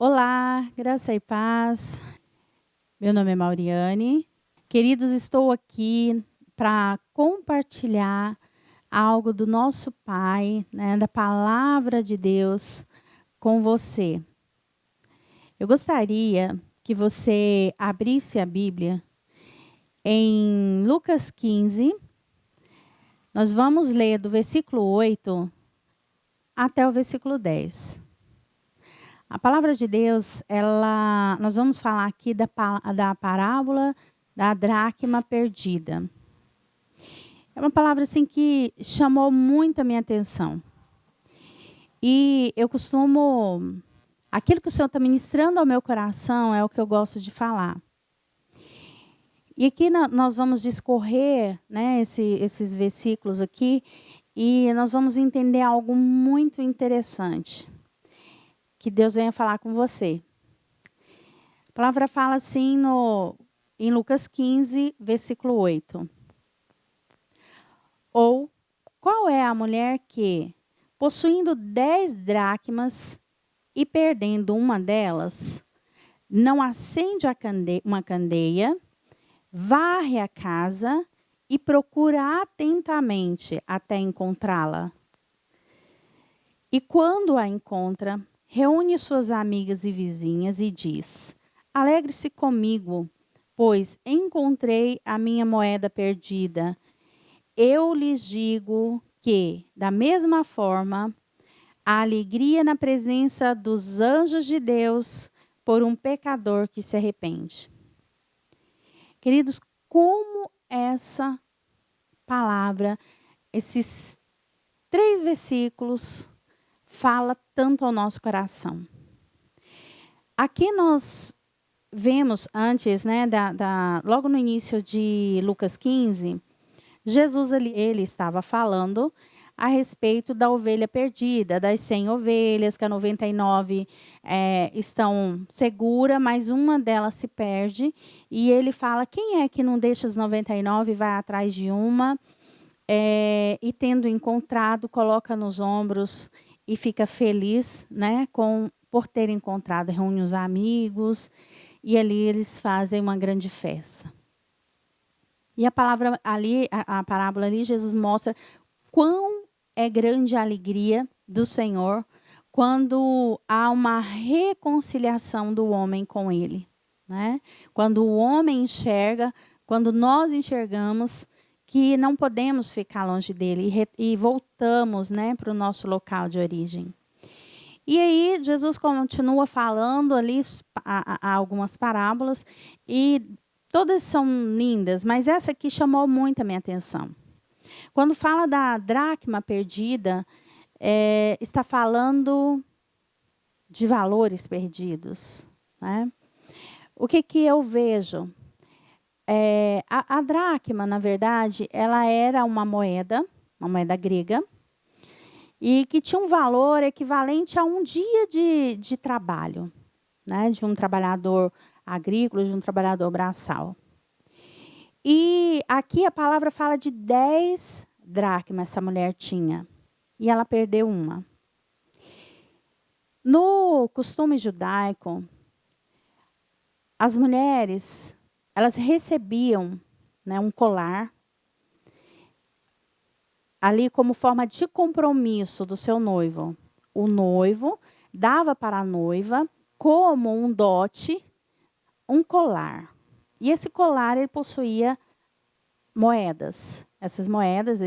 Olá, graça e paz. Meu nome é Mauriane. Queridos, estou aqui para compartilhar algo do nosso Pai, né, da palavra de Deus com você. Eu gostaria que você abrisse a Bíblia em Lucas 15. Nós vamos ler do versículo 8 até o versículo 10. A palavra de Deus, nós vamos falar aqui da parábola da dracma perdida. É uma palavra assim que chamou muito a minha atenção. E eu aquilo que o Senhor está ministrando ao meu coração é o que eu gosto de falar. E aqui nós vamos discorrer, né, esses versículos aqui, e nós vamos entender algo muito interessante. Que Deus venha falar com você. A palavra fala assim em Lucas 15, versículo 8. Ou, qual é a mulher que, possuindo 10 dracmas e perdendo uma delas, não acende uma candeia, varre a casa e procura atentamente até encontrá-la? E quando a encontra, reúne suas amigas e vizinhas e diz: alegre-se comigo, pois encontrei a minha moeda perdida. Eu lhes digo que, da mesma forma, a alegria na presença dos anjos de Deus por um pecador que se arrepende. Queridos, como essa palavra, esses 3 versículos, fala tanto ao nosso coração. Aqui nós vemos antes, né, logo no início de Lucas 15, Jesus ele estava falando a respeito da ovelha perdida, das 100 ovelhas, que a 99 estão seguras, mas uma delas se perde. E ele fala, quem é que não deixa as 99 e vai atrás de uma? E tendo encontrado, coloca nos ombros e fica feliz, né, por ter encontrado, reúne os amigos e ali eles fazem uma grande festa. E a parábola ali, Jesus mostra quão é grande a alegria do Senhor quando há uma reconciliação do homem com Ele, né? Quando o homem enxerga, quando nós enxergamos que não podemos ficar longe dele e voltamos, né, para o nosso local de origem. E aí Jesus continua falando ali algumas parábolas e todas são lindas, mas essa aqui chamou muito a minha atenção. Quando fala da dracma perdida, está falando de valores perdidos, né? O que eu vejo? A dracma, na verdade, ela era uma moeda grega, e que tinha um valor equivalente a um dia de trabalho, né? De um trabalhador agrícola, de um trabalhador braçal. E aqui a palavra fala de 10 dracmas essa mulher tinha, e ela perdeu uma. No costume judaico, as mulheres, elas recebiam, né, um colar ali como forma de compromisso do seu noivo. O noivo dava para a noiva, como um dote, um colar. E esse colar ele possuía moedas. Essas moedas,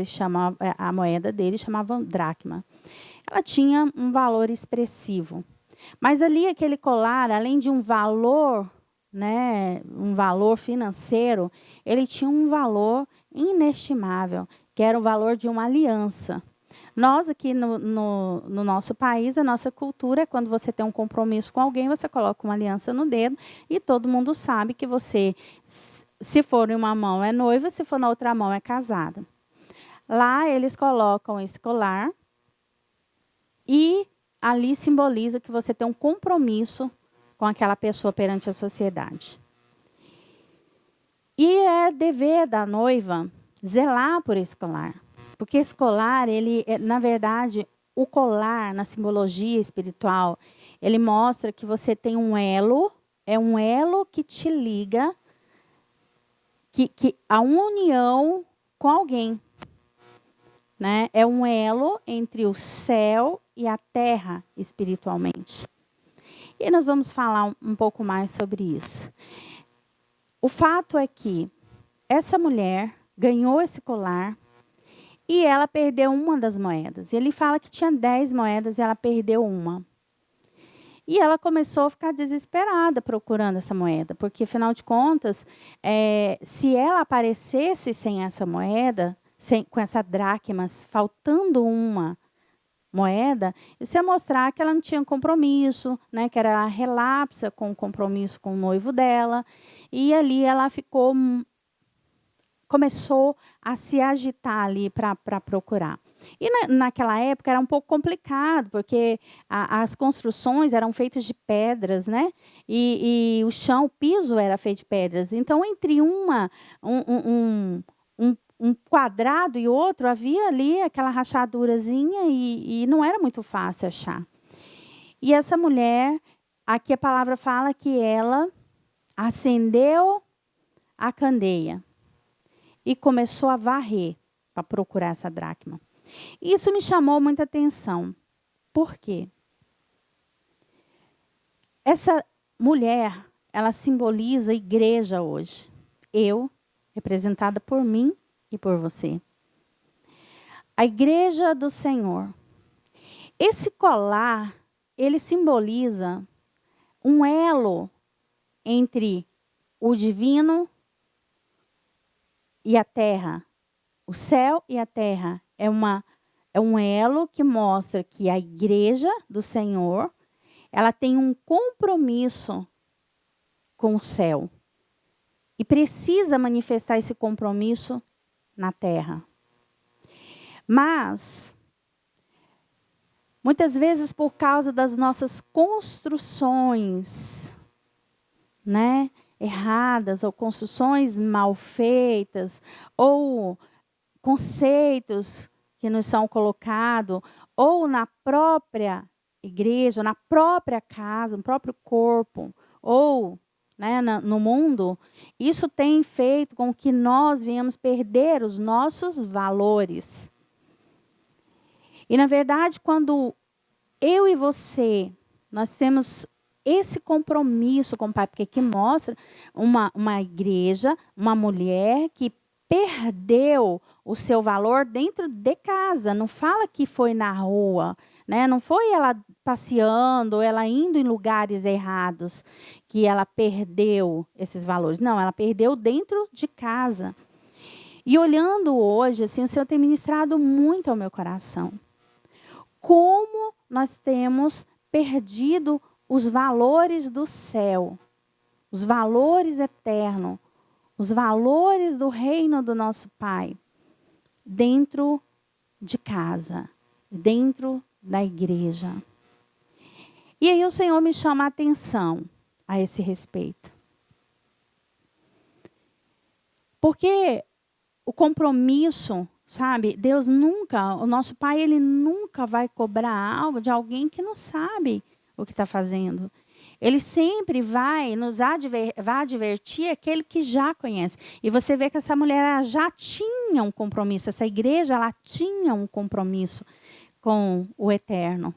a moeda dele chamavam dracma. Ela tinha um valor expressivo. Mas ali aquele colar, além de um valor, né, um valor financeiro, ele tinha um valor inestimável, que era o valor de uma aliança. Nós aqui no nosso país, a nossa cultura é quando você tem um compromisso com alguém, você coloca uma aliança no dedo e todo mundo sabe que você, se for em uma mão é noiva, se for na outra mão é casada. Lá eles colocam esse colar e ali simboliza que você tem um compromisso com aquela pessoa perante a sociedade. E é dever da noiva zelar por esse colar. Porque esse colar, na verdade, o colar, na simbologia espiritual, Ele mostra que você tem um elo, é um elo que te liga, que a união com alguém. Né? É um elo entre o céu e a terra espiritualmente. E nós vamos falar um pouco mais sobre isso. O fato é que essa mulher ganhou esse colar e ela perdeu uma das moedas. Ele fala que tinha 10 moedas e ela perdeu uma. E ela começou a ficar desesperada procurando essa moeda, porque, afinal de contas, se ela aparecesse sem essa moeda, com essa dracmas, faltando uma moeda, isso ia mostrar que ela não tinha compromisso, né, que era relapsa com o compromisso com o noivo dela. E ali ela começou a se agitar ali para procurar. E naquela época era um pouco complicado, porque as construções eram feitas de pedras, né? E o chão, o piso era feito de pedras. Então, entre um quadrado e outro, havia ali aquela rachadurazinha e não era muito fácil achar. E essa mulher, aqui a palavra fala que ela acendeu a candeia e começou a varrer para procurar essa dracma. Isso me chamou muita atenção. Por quê? Essa mulher, ela simboliza a igreja hoje. Eu, representada por mim e por você. A igreja do Senhor. Esse colar, ele simboliza um elo entre o divino e a terra. O céu e a terra é um elo que mostra que a igreja do Senhor, ela tem um compromisso com o céu. E precisa manifestar esse compromisso na terra. Mas, muitas vezes por causa das nossas construções, né, erradas, ou construções mal feitas, ou conceitos que nos são colocados, ou na própria igreja, ou na própria casa, no próprio corpo, ou, né, no mundo, isso tem feito com que nós venhamos perder os nossos valores. E, na verdade, quando eu e você, nós temos esse compromisso com o Pai, porque aqui mostra uma igreja, uma mulher que perdeu o seu valor dentro de casa. Não fala que foi na rua, né? Não foi ela passeando, ela indo em lugares errados, que ela perdeu esses valores. Não, ela perdeu dentro de casa. E olhando hoje, assim, o Senhor tem ministrado muito ao meu coração. Como nós temos perdido os valores do céu, os valores eternos, os valores do reino do nosso Pai, dentro de casa, dentro da igreja. E aí o Senhor me chama a atenção a esse respeito. Porque o compromisso, sabe, Deus nunca, o nosso Pai, Ele nunca vai cobrar algo de alguém que não sabe o que está fazendo. Ele sempre vai advertir aquele que já conhece. E você vê que essa mulher ela já tinha um compromisso, essa igreja ela tinha um compromisso com o eterno.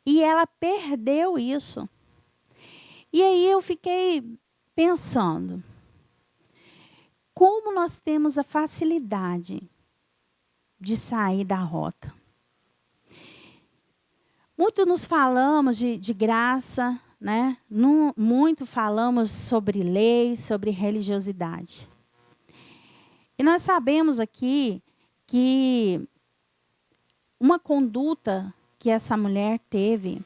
E ela perdeu isso. E aí eu fiquei pensando, como nós temos a facilidade de sair da rota. Muito nos falamos de graça, né? Muito falamos sobre lei, sobre religiosidade. E nós sabemos aqui que uma conduta que essa mulher teve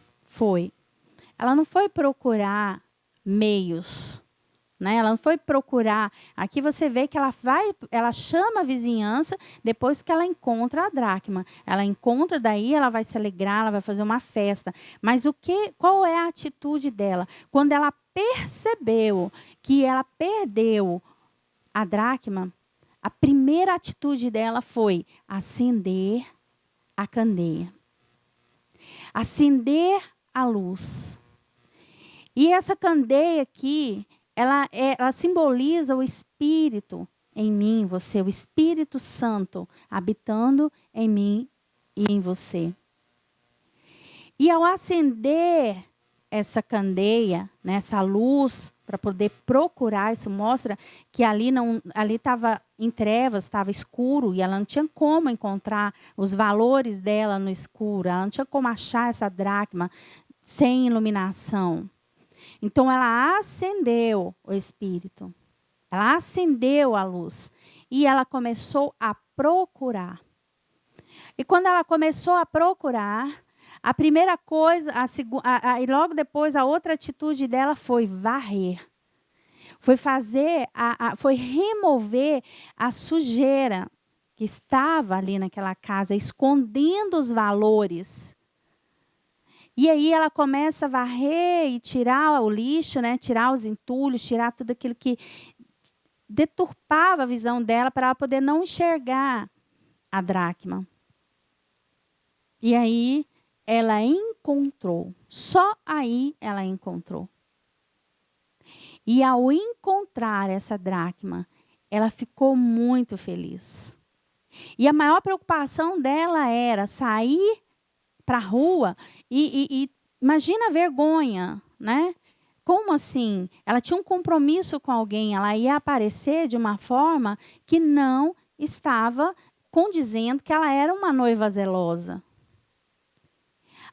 ela não foi procurar meios, né? Ela não foi procurar. Aqui você vê que ela chama a vizinhança depois que ela encontra a dracma. Ela encontra, daí ela vai se alegrar, ela vai fazer uma festa. Mas qual é a atitude dela? Quando ela percebeu que ela perdeu a dracma, a primeira atitude dela foi acender a candeia. Acender a luz. E essa candeia aqui, ela simboliza o Espírito em mim, em você, o Espírito Santo habitando em mim e em você. E ao acender essa candeia, né, essa luz, para poder procurar, isso mostra que ali estava em trevas, estava escuro, e ela não tinha como encontrar os valores dela no escuro, ela não tinha como achar essa dracma sem iluminação. Então, ela acendeu o Espírito, ela acendeu a luz, e ela começou a procurar. E quando ela começou a procurar, a primeira coisa, e logo depois a outra atitude dela foi varrer. Foi foi remover a sujeira que estava ali naquela casa, escondendo os valores. E aí ela começa a varrer e tirar o lixo, né? Tirar os entulhos, tirar tudo aquilo que deturpava a visão dela para ela poder não enxergar a dracma. E aí ela encontrou, só aí ela encontrou. E ao encontrar essa dracma, ela ficou muito feliz. E a maior preocupação dela era sair para a rua e imagina a vergonha, né? Como assim? Ela tinha um compromisso com alguém, ela ia aparecer de uma forma que não estava condizendo que ela era uma noiva zelosa.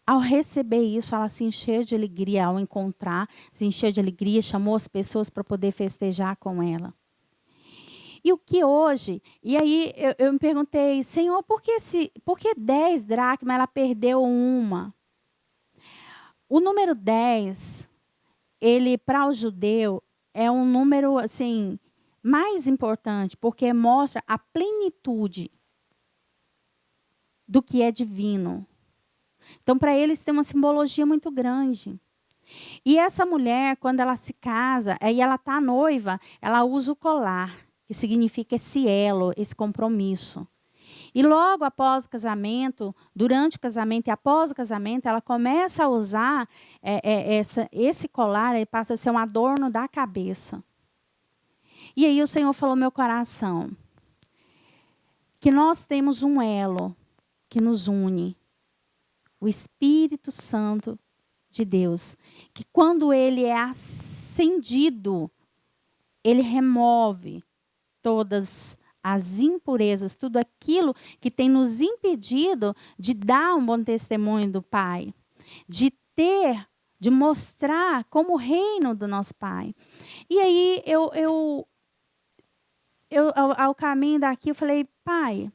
Ao receber isso, ela se encheu de alegria ao encontrar, se encheu de alegria, chamou as pessoas para poder festejar com ela. E o que hoje? E aí eu me perguntei, Senhor, por que 10 dracmas ela perdeu uma? O número 10, ele para o judeu é um número assim mais importante, porque mostra a plenitude do que é divino. Então, para eles tem uma simbologia muito grande. E essa mulher, quando ela se casa, aí ela está noiva, ela usa o colar, que significa esse elo, esse compromisso. E logo após o casamento, durante o casamento e após o casamento, ela começa a usar esse colar, ele passa a ser um adorno da cabeça. E aí o Senhor falou no meu coração, que nós temos um elo que nos une, o Espírito Santo de Deus, que quando ele é acendido, ele remove todas as impurezas, tudo aquilo que tem nos impedido de dar um bom testemunho do Pai, de mostrar como o reino do nosso Pai. E aí, ao caminho daqui, eu falei, Pai,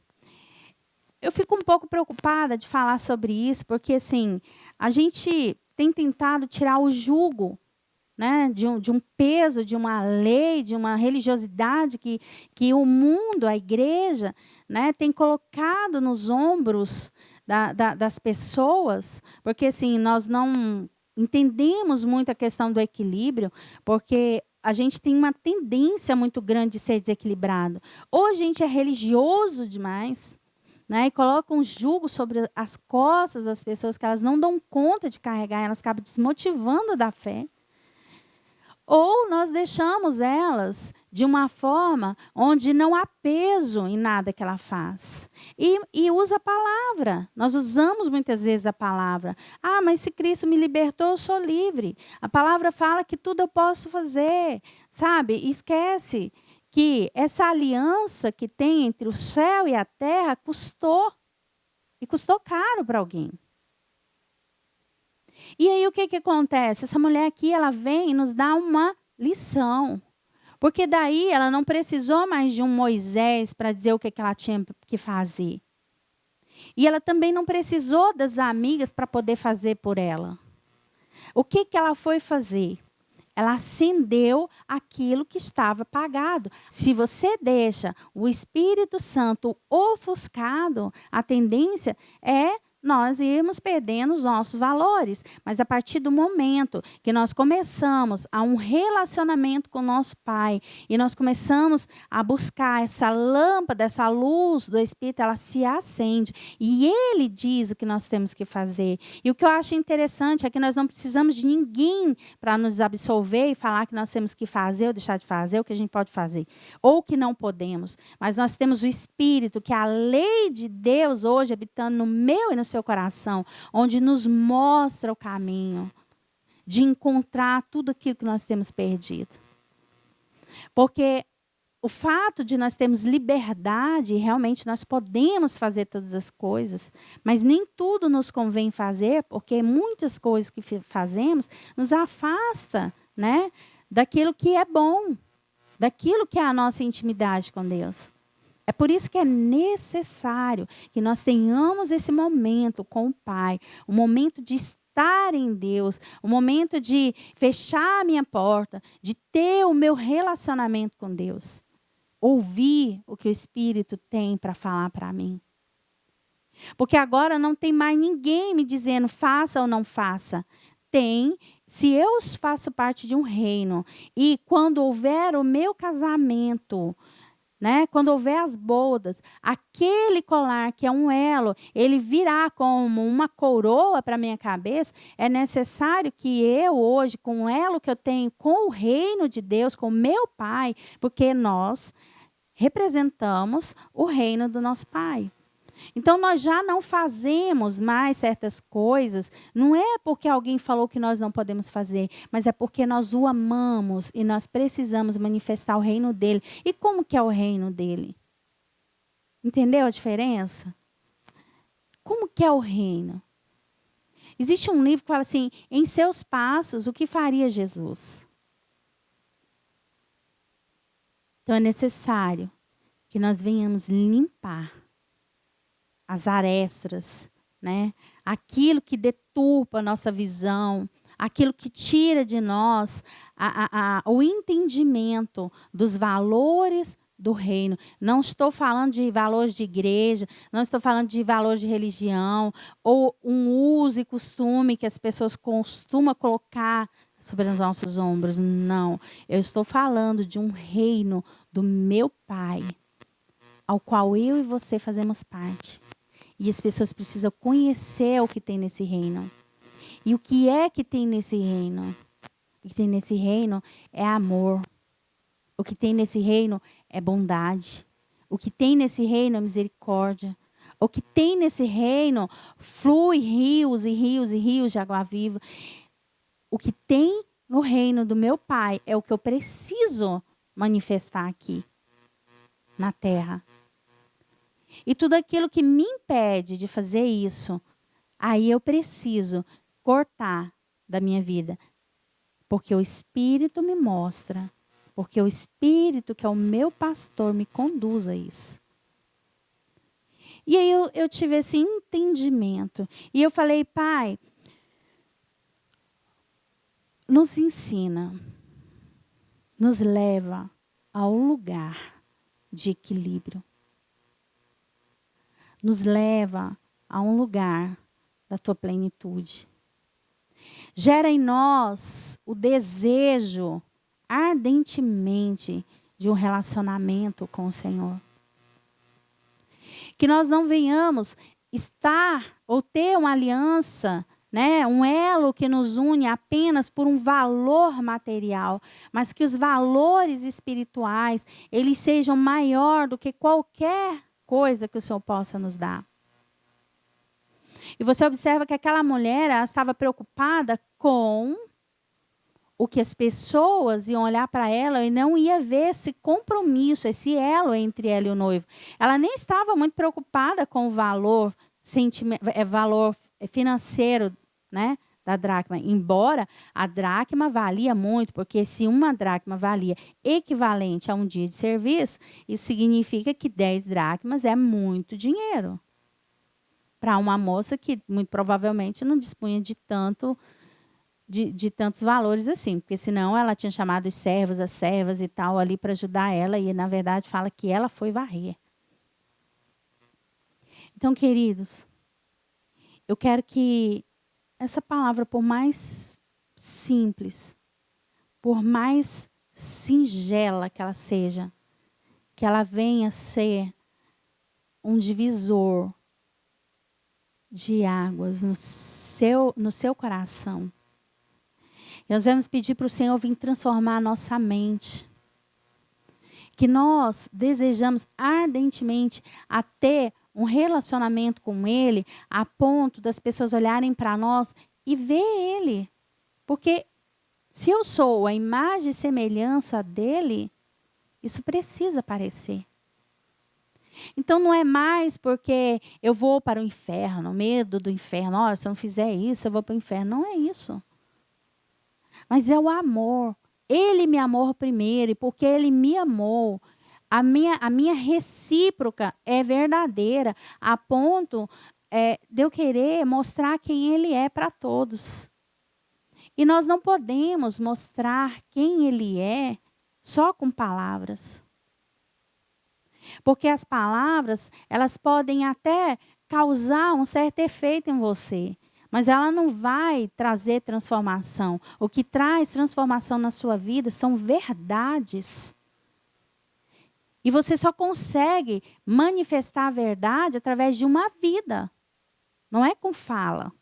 eu fico um pouco preocupada de falar sobre isso, porque assim, a gente tem tentado tirar o jugo, né, de um peso, de uma lei, de uma religiosidade que o mundo, a igreja, né, tem colocado nos ombros das pessoas, porque assim, nós não entendemos muito a questão do equilíbrio, porque a gente tem uma tendência muito grande de ser desequilibrado. Ou a gente é religioso demais, né, e coloca um jugo sobre as costas das pessoas que elas não dão conta de carregar, elas acabam desmotivando da fé. Ou nós deixamos elas de uma forma onde não há peso em nada que ela faz. E usa a palavra. Nós usamos muitas vezes a palavra. Ah, mas se Cristo me libertou, eu sou livre. A palavra fala que tudo eu posso fazer. Sabe? Esquece que essa aliança que tem entre o céu e a terra custou. E custou caro para alguém. E aí o que acontece? Essa mulher aqui, ela vem e nos dá uma lição. Porque daí ela não precisou mais de um Moisés para dizer o que ela tinha que fazer. E ela também não precisou das amigas para poder fazer por ela. O que ela foi fazer? Ela acendeu aquilo que estava apagado. Se você deixa o Espírito Santo ofuscado, a tendência é nós íamos perdendo os nossos valores. Mas a partir do momento que nós começamos a um relacionamento com o nosso Pai, e nós começamos a buscar essa lâmpada, essa luz do Espírito, ela se acende. E Ele diz o que nós temos que fazer. E o que eu acho interessante é que nós não precisamos de ninguém para nos absolver e falar que nós temos que fazer ou deixar de fazer, o que a gente pode fazer, ou que não podemos. Mas nós temos o Espírito, que é a lei de Deus hoje habitando no meu e no seu coração, onde nos mostra o caminho de encontrar tudo aquilo que nós temos perdido. Porque o fato de nós termos liberdade, realmente nós podemos fazer todas as coisas, mas nem tudo nos convém fazer, porque muitas coisas que fazemos nos afasta, né, daquilo que é bom, daquilo que é a nossa intimidade com Deus. É por isso que é necessário que nós tenhamos esse momento com o Pai, um momento de estar em Deus, um momento de fechar a minha porta, de ter o meu relacionamento com Deus. Ouvir o que o Espírito tem para falar para mim. Porque agora não tem mais ninguém me dizendo faça ou não faça. Tem, se eu faço parte de um reino e quando houver o meu casamento, né, quando houver as bodas, aquele colar que é um elo, ele virá como uma coroa para a minha cabeça, é necessário que eu hoje, com o elo que eu tenho com o reino de Deus, com o meu Pai, porque nós representamos o reino do nosso Pai. Então, nós já não fazemos mais certas coisas, não é porque alguém falou que nós não podemos fazer, mas é porque nós o amamos e nós precisamos manifestar o reino dele. E como que é o reino dele? Entendeu a diferença? Como que é o reino? Existe um livro que fala assim, em seus passos, o que faria Jesus? Então, é necessário que nós venhamos limpar as arestas, né? Aquilo que deturpa a nossa visão, aquilo que tira de nós o entendimento dos valores do reino. Não estou falando de valores de igreja, não estou falando de valores de religião, ou um uso e costume que as pessoas costumam colocar sobre os nossos ombros. Não, eu estou falando de um reino do meu Pai, ao qual eu e você fazemos parte. E as pessoas precisam conhecer o que tem nesse reino. E o que é que tem nesse reino? O que tem nesse reino é amor. O que tem nesse reino é bondade. O que tem nesse reino é misericórdia. O que tem nesse reino flui rios e rios e rios de água viva. O que tem no reino do meu Pai é o que eu preciso manifestar aqui na terra. E tudo aquilo que me impede de fazer isso, aí eu preciso cortar da minha vida. Porque o Espírito me mostra. Porque o Espírito, que é o meu pastor, me conduz a isso. E aí eu tive esse entendimento. E eu falei, Pai, nos ensina, nos leva ao lugar de equilíbrio. Nos leva a um lugar da tua plenitude. Gera em nós o desejo ardentemente de um relacionamento com o Senhor. Que nós não venhamos estar ou ter uma aliança, né, um elo que nos une apenas por um valor material, mas que os valores espirituais, eles sejam maior do que qualquer coisa que o Senhor possa nos dar. E você observa que aquela mulher, ela estava preocupada com o que as pessoas iam olhar para ela e não ia ver esse compromisso, esse elo entre ela e o noivo. Ela nem estava muito preocupada com o valor, valor financeiro, né, da dracma. Embora a dracma valia muito, porque se uma dracma valia equivalente a um dia de serviço, isso significa que 10 dracmas é muito dinheiro. Para uma moça que muito provavelmente não dispunha de tantos valores assim, porque senão ela tinha chamado os servos, as servas e tal ali para ajudar ela, e na verdade fala que ela foi varrer. Então, queridos, eu quero que essa palavra, por mais simples, por mais singela que ela seja, que ela venha ser um divisor de águas no seu coração. E nós vamos pedir para o Senhor vir transformar a nossa mente. Que nós desejamos ardentemente a ter um relacionamento com Ele, a ponto das pessoas olharem para nós e ver Ele. Porque se eu sou a imagem e semelhança dEle, isso precisa aparecer. Então não é mais porque eu vou para o inferno, medo do inferno. Olha, se eu não fizer isso, eu vou para o inferno. Não é isso. Mas é o amor. Ele me amou primeiro, e porque Ele me amou, a minha recíproca é verdadeira, a ponto de eu querer mostrar quem Ele é para todos. E nós não podemos mostrar quem Ele é só com palavras. Porque as palavras, elas podem até causar um certo efeito em você, mas ela não vai trazer transformação. O que traz transformação na sua vida são verdades. E você só consegue manifestar a verdade através de uma vida. Não é com fala.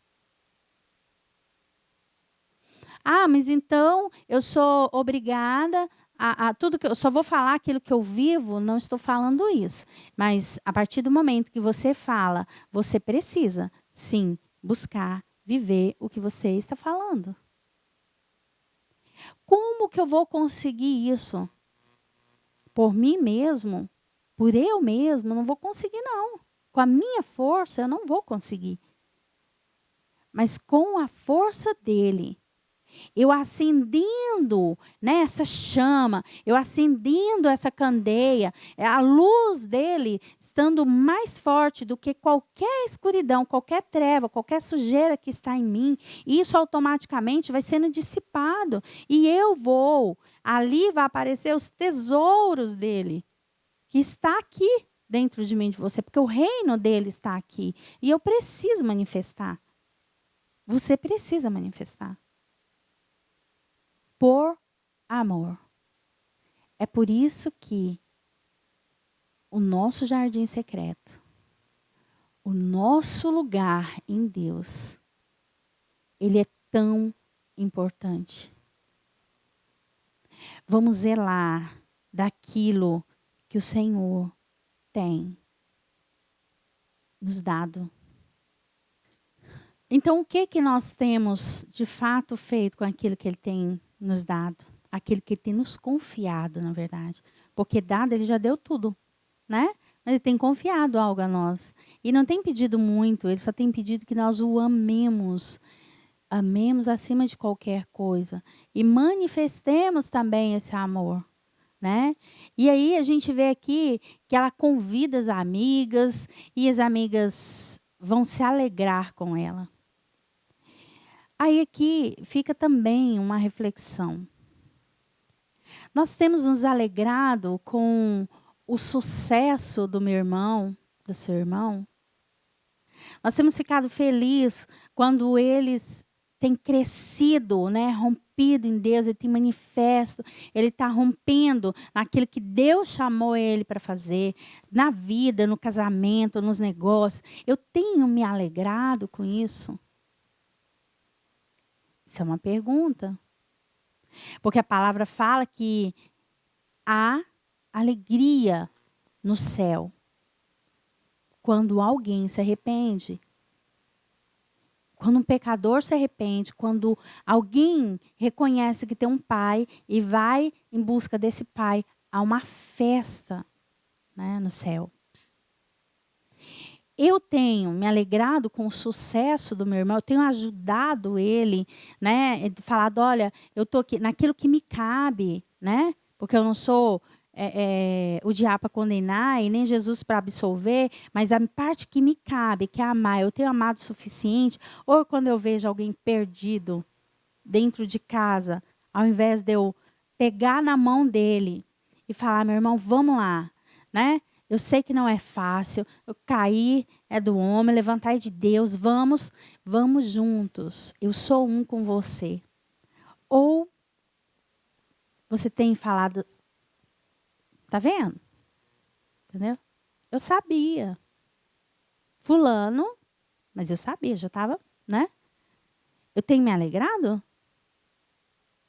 Ah, mas então eu sou obrigada a tudo que eu só vou falar aquilo que eu vivo. Não estou falando isso. Mas a partir do momento que você fala, você precisa, sim, buscar viver o que você está falando. Como que eu vou conseguir isso? Por mim mesmo? Por eu mesmo? Não vou conseguir, não. Com a minha força, eu não vou conseguir. Mas com a força dele, eu acendendo, né, essa chama, eu acendendo essa candeia, a luz dele estando mais forte do que qualquer escuridão, qualquer treva, qualquer sujeira que está em mim, isso automaticamente vai sendo dissipado. E ali vai aparecer os tesouros dele, que está aqui dentro de mim, de você, porque o reino dele está aqui. E eu preciso manifestar. Você precisa manifestar. Por amor. É por isso que o nosso jardim secreto, o nosso lugar em Deus, ele é tão importante. Vamos zelar daquilo que o Senhor tem nos dado. Então, o que nós temos de fato feito com aquilo que Ele tem nos dado? Aquilo que Ele tem nos confiado, na verdade. Porque dado, Ele já deu tudo, né? Mas Ele tem confiado algo a nós. E não tem pedido muito, Ele só tem pedido que nós o amemos. Amemos acima de qualquer coisa. E manifestemos também esse amor, né? E aí a gente vê aqui que ela convida as amigas, e as amigas vão se alegrar com ela. Aí aqui fica também uma reflexão. Nós temos nos alegrado com o sucesso do meu irmão, do seu irmão. Nós temos ficado felizes quando eles têm crescido, né, rompido em Deus, ele tem manifesto, ele está rompendo naquilo que Deus chamou ele para fazer, na vida, no casamento, nos negócios. Eu tenho me alegrado com isso? Isso é uma pergunta. Porque a palavra fala que há alegria no céu quando alguém se arrepende. Quando um pecador se arrepende, quando alguém reconhece que tem um pai e vai em busca desse pai, há uma festa, né, no céu. Eu tenho me alegrado com o sucesso do meu irmão, eu tenho ajudado ele, né? Falado, olha, eu estou aqui naquilo que me cabe, né? Porque eu não sou o diabo para condenar e nem Jesus para absolver, mas a parte que me cabe, que é amar, eu tenho amado o suficiente. Ou quando eu vejo alguém perdido dentro de casa, ao invés de eu pegar na mão dele e falar, meu irmão, vamos lá, né? Eu sei que não é fácil. Eu cair é do homem, levantar é de Deus. Vamos juntos. Eu sou um com você. Ou você tem falado, tá vendo? Entendeu? Eu sabia. Fulano, mas eu sabia, já estava, né? Eu tenho me alegrado?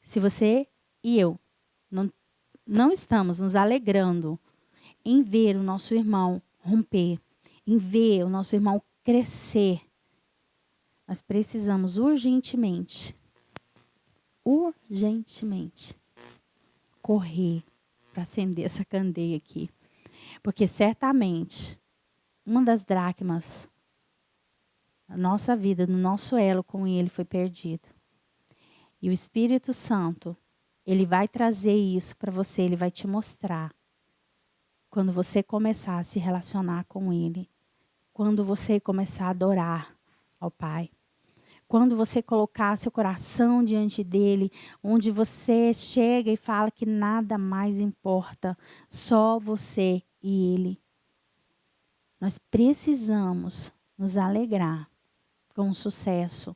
Se você e eu não estamos nos alegrando em ver o nosso irmão romper, em ver o nosso irmão crescer, nós precisamos urgentemente correr para acender essa candeia aqui. Porque certamente uma das dracmas da nossa vida, no nosso elo com ele foi perdido. E o Espírito Santo, ele vai trazer isso para você, ele vai te mostrar. Quando você começar a se relacionar com ele, quando você começar a adorar ao Pai, quando você colocar seu coração diante dele, onde você chega e fala que nada mais importa, só você e ele. Nós precisamos nos alegrar com o sucesso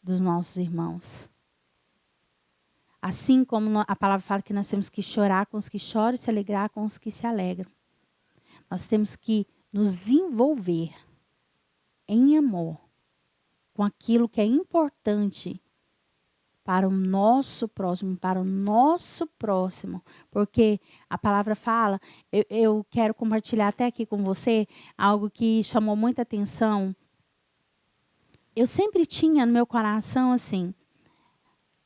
dos nossos irmãos. Assim como a palavra fala que nós temos que chorar com os que choram e se alegrar com os que se alegram. Nós temos que nos envolver em amor com aquilo que é importante para o nosso próximo, porque a palavra fala, eu quero compartilhar até aqui com você algo que chamou muita atenção. Eu sempre tinha no meu coração assim,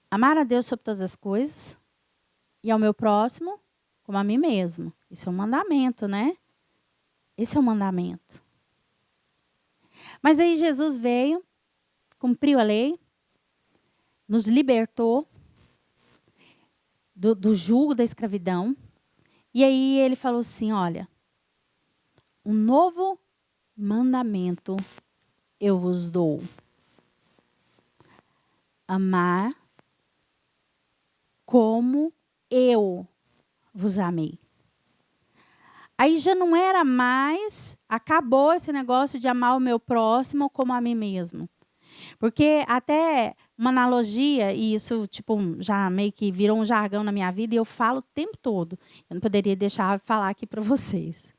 amar a Deus sobre todas as coisas e ao meu próximo como a mim mesmo. Isso é um mandamento, né? Esse é um mandamento. Mas aí Jesus veio, cumpriu a lei, nos libertou do jugo da escravidão. E aí ele falou assim, olha, um novo mandamento eu vos dou. Amar como eu vos amei. Aí já não era mais, acabou esse negócio de amar o meu próximo como a mim mesmo. Porque até uma analogia, e isso tipo, já meio que virou um jargão na minha vida, e eu falo o tempo todo. Eu não poderia deixar de falar aqui para vocês.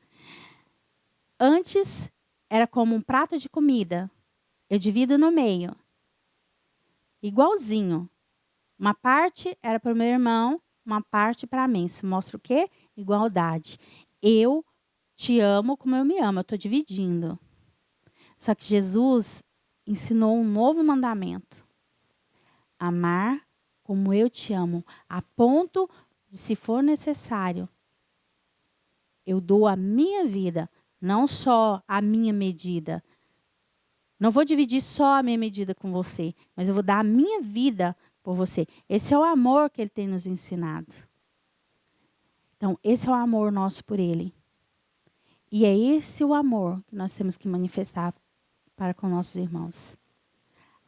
Antes, era como um prato de comida. Eu divido no meio. Igualzinho. Uma parte era para o meu irmão, uma parte para mim. Isso mostra o quê? Igualdade. Eu te amo como eu me amo. Eu estou dividindo. Só que Jesus ensinou um novo mandamento. Amar como eu te amo. A ponto de, se for necessário, eu dou a minha vida. Não só a minha medida. Não vou dividir só a minha medida com você. Mas eu vou dar a minha vida por você. Esse é o amor que ele tem nos ensinado. Então, esse é o amor nosso por ele. E é esse o amor que nós temos que manifestar para com nossos irmãos.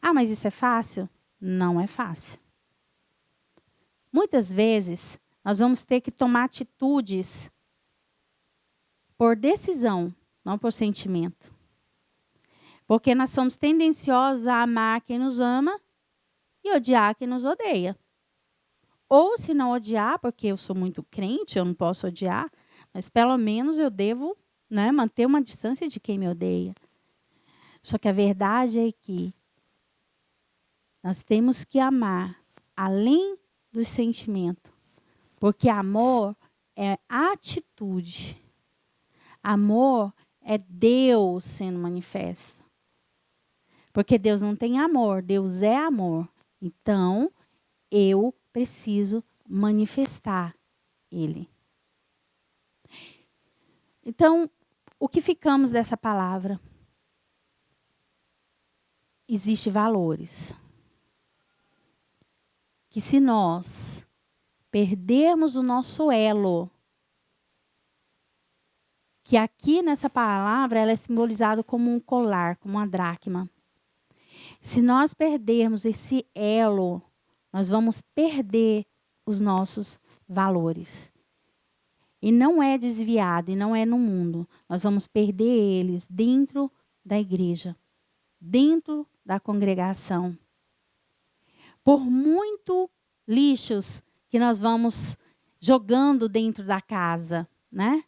Ah, mas isso é fácil? Não é fácil. Muitas vezes, nós vamos ter que tomar atitudes por decisão, não por sentimento. Porque nós somos tendenciosos a amar quem nos ama e odiar quem nos odeia. Ou se não odiar, porque eu sou muito crente, eu não posso odiar, mas pelo menos eu devo, né, manter uma distância de quem me odeia. Só que a verdade é que nós temos que amar além do sentimento. Porque amor é atitude. Amor é Deus sendo manifesto. Porque Deus não tem amor, Deus é amor. Então, eu preciso manifestar Ele. Então, o que ficamos dessa palavra? Existem valores. Que se nós perdermos o nosso elo, que aqui nessa palavra ela é simbolizada como um colar, como uma dracma. Se nós perdermos esse elo, nós vamos perder os nossos valores. E não é desviado, e não é no mundo. Nós vamos perder eles dentro da igreja, dentro da congregação. Por muito lixos que nós vamos jogando dentro da casa, né?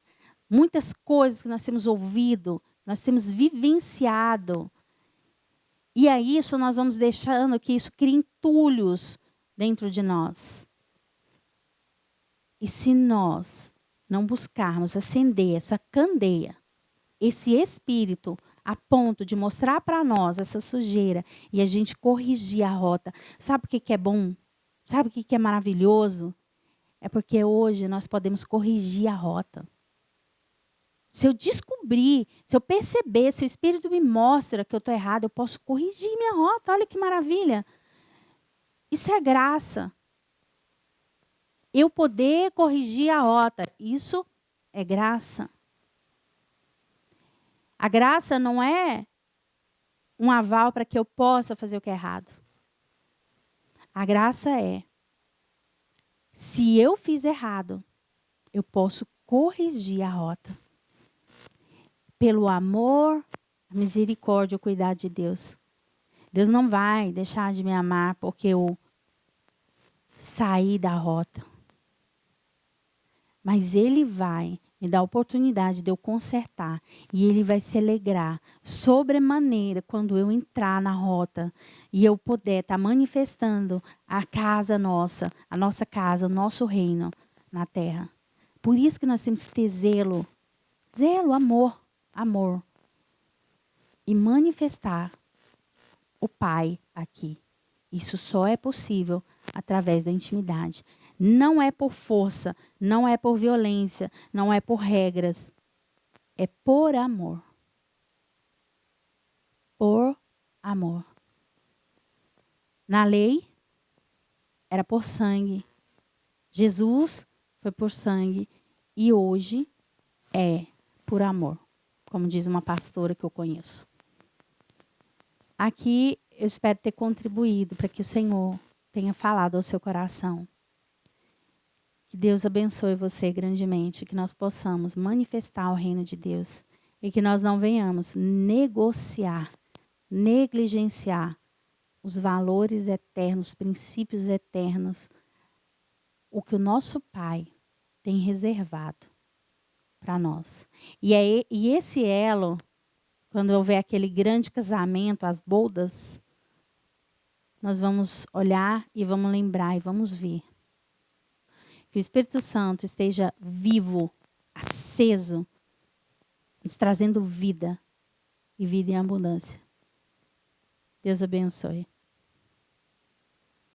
Muitas coisas que nós temos ouvido, nós temos vivenciado. E a isso nós vamos deixando que isso crie entulhos dentro de nós. E se nós não buscarmos acender essa candeia, esse espírito, a ponto de mostrar para nós essa sujeira e a gente corrigir a rota. Sabe o que é bom? Sabe o que é maravilhoso? É porque hoje nós podemos corrigir a rota. Se eu descobrir, se eu perceber, se o Espírito me mostra que eu estou errado, eu posso corrigir minha rota. Olha que maravilha. Isso é graça. Eu poder corrigir a rota, isso é graça. A graça não é um aval para que eu possa fazer o que é errado. A graça é, se eu fiz errado, eu posso corrigir a rota. Pelo amor, a misericórdia, o cuidado de Deus. Deus não vai deixar de me amar porque eu saí da rota. Mas Ele vai me dar a oportunidade de eu consertar. E Ele vai se alegrar sobremaneira quando eu entrar na rota. E eu puder estar manifestando a casa nossa, a nossa casa, o nosso reino na terra. Por isso que nós temos que ter zelo. Zelo, amor. Amor. E manifestar o Pai aqui. Isso só é possível através da intimidade. Não é por força, não é por violência, não é por regras. É por amor. Por amor. Na lei, era por sangue. Jesus foi por sangue. E hoje é por amor. Como diz uma pastora que eu conheço. Aqui eu espero ter contribuído para que o Senhor tenha falado ao seu coração. Que Deus abençoe você grandemente, que nós possamos manifestar o reino de Deus e que nós não venhamos negociar, negligenciar os valores eternos, princípios eternos, o que o nosso Pai tem reservado para nós. E esse elo, quando houver aquele grande casamento, as bodas, nós vamos olhar e vamos lembrar e vamos ver. Que o Espírito Santo esteja vivo, aceso, nos trazendo vida e vida em abundância. Deus abençoe.